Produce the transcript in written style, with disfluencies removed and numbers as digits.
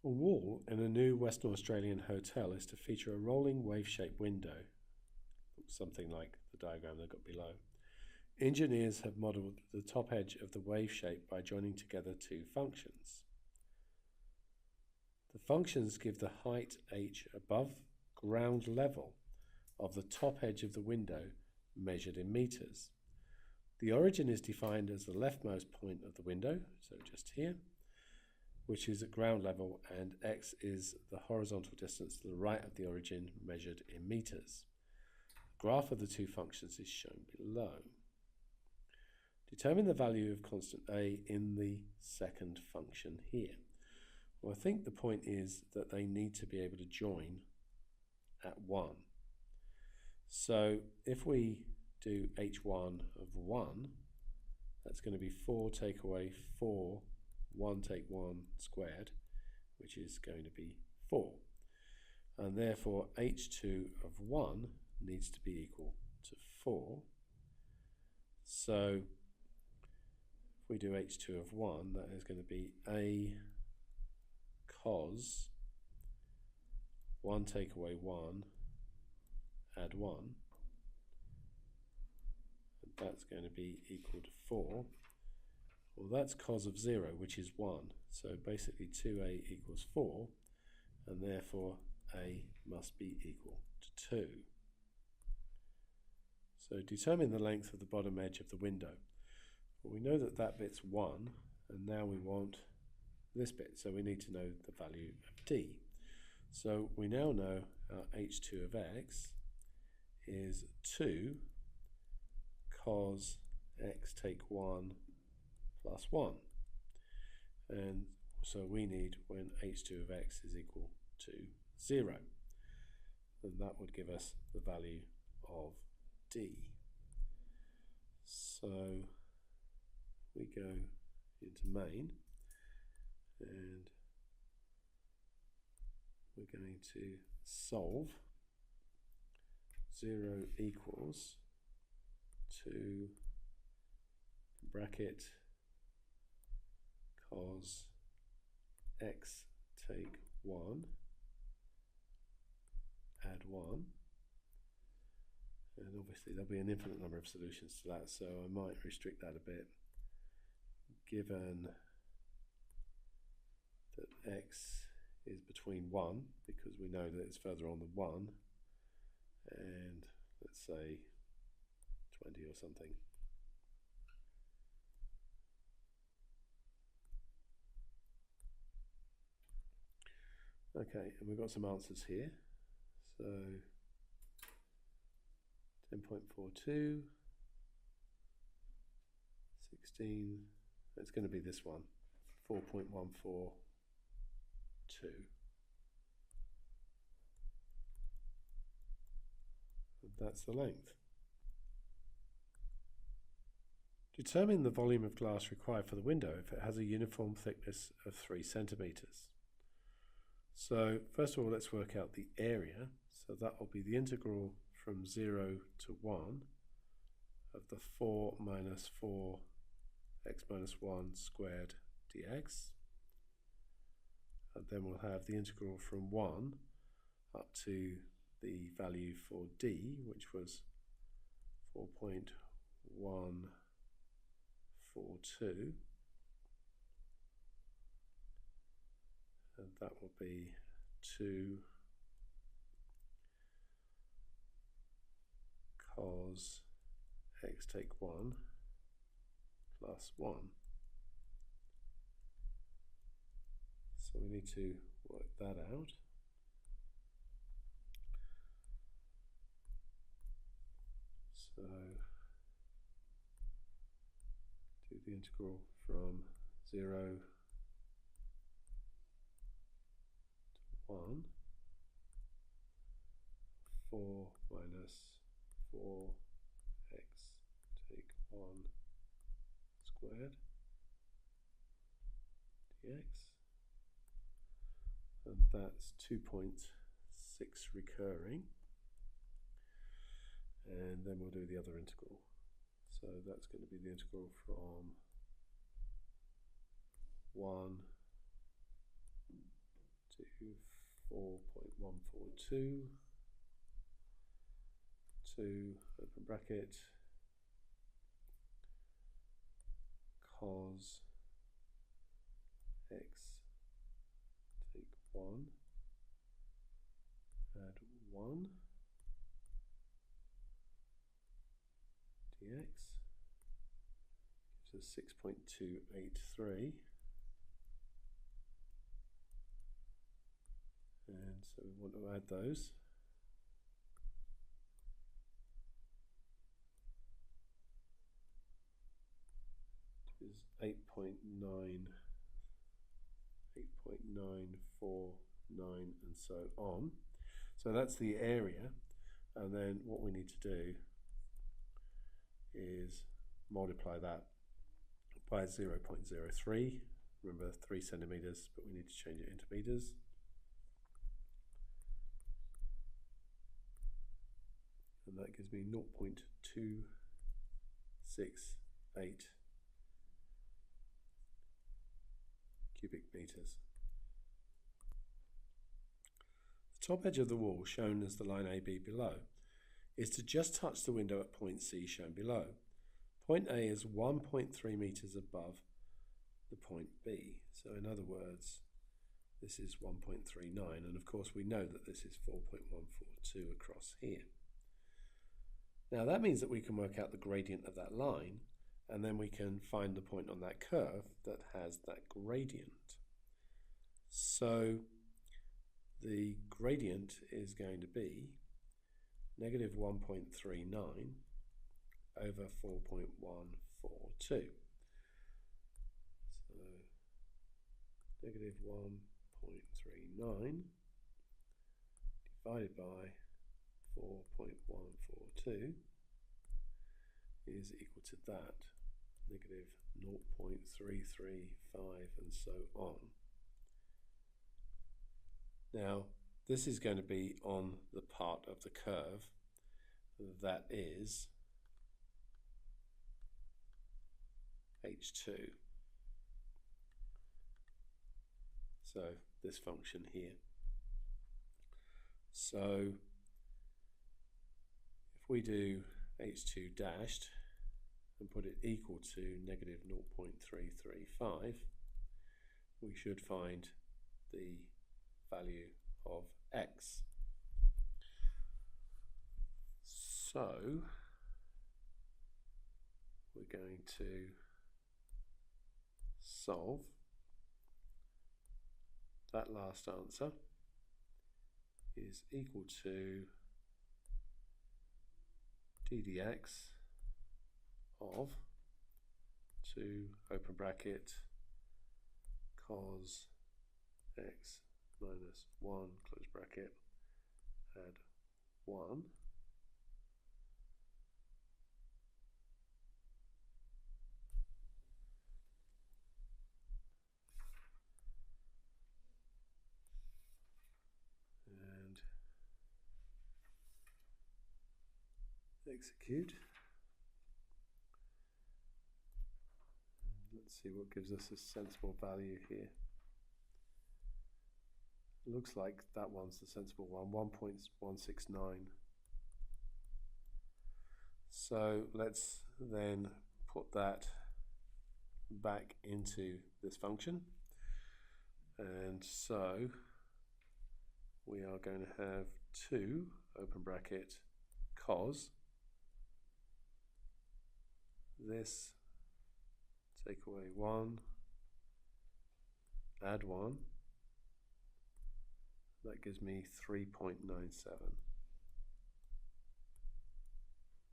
A wall in a new Western Australian hotel is to feature a rolling wave-shaped window, something like the diagram they've got below. Engineers have modelled the top edge of the wave shape by joining together two functions. The functions give the height h above ground level of the top edge of the window measured in meters. The origin is defined as the leftmost point of the window, so just here, which is at ground level, and x is the horizontal distance to the right of the origin measured in meters. The graph of the two functions is shown below. Determine the value of constant a in the second function here. Well, I think the point is that they need to be able to join at 1. So if we do h1 of 1, that's going to be 4 take away 4, 1 take 1 squared, which is going to be 4. And therefore h2 of 1 needs to be equal to 4. So if we do h2 of 1, that is going to be a cos 1 take away 1 add 1, and that's going to be equal to 4. Well, that's cos of 0, which is 1, so basically 2a equals 4, and therefore a must be equal to 2. So determine the length of the bottom edge of the window. Well, we know that that bit's 1, and now we want this bit, so we need to know the value of d. So we now know our h2 of x is 2 cos x take 1 plus 1. And so we need when h2 of x is equal to 0. And that would give us the value of d. So we go into main, and we're going to solve 0 equals to bracket cos x take 1 add 1, and obviously there'll be an infinite number of solutions to that, so I might restrict that a bit, given that x is between 1, because we know that it's further on than 1, and let's say 20 or something. Okay, and we've got some answers here. So 10.42, 16, it's going to be this one, 4.142. And that's the length. Determine the volume of glass required for the window if it has a uniform thickness of 3 centimeters. So first of all, let's work out the area. So that will be the integral from 0 to 1 of the 4 minus 4 x minus 1 squared dx. And then we'll have the integral from 1 up to the value for d, which was 4.142. And that will be 2 cos x take 1 plus 1. So we need to work that out. So do the integral from 0 to 1, 4 minus 4x take 1 squared dx, and that's 2.6 recurring, and then we'll do the other integral. So that's going to be the integral from 1 4.142 to open bracket cos x take 1 add 1 dx gives us 6.283, and so we want to add those. Is 8.9, 8.949 and so on. So that's the area, and then what we need to do is multiply that by 0.03. Remember 3 centimeters, but we need to change it into meters. And that gives me 0.268 cubic meters. The top edge of the wall, shown as the line AB below, is to just touch the window at point C, shown below. Point A is 1.3 meters above the point B. So in other words, this is 1.39, and of course we know that this is 4.142 across here. Now that means that we can work out the gradient of that line, and then we can find the point on that curve that has that gradient. So the gradient is going to be negative 1.39 over 4.142. So negative 1.39 divided by 4.142 is equal to that, negative 0.335 and so on. Now this is going to be on the part of the curve that is H2. So this function here. So if we do H2 dashed and put it equal to negative 0.335, we should find the value of x. So we're going to solve that last answer is equal to d dx of 2 open bracket cos x minus 1 close bracket add 1 and execute. Let's see what gives us a sensible value here. It looks like that one's the sensible one, 1.169. So let's then put that back into this function, and so we are going to have 2 open bracket cos this, take away 1, add 1, that gives me 3.97.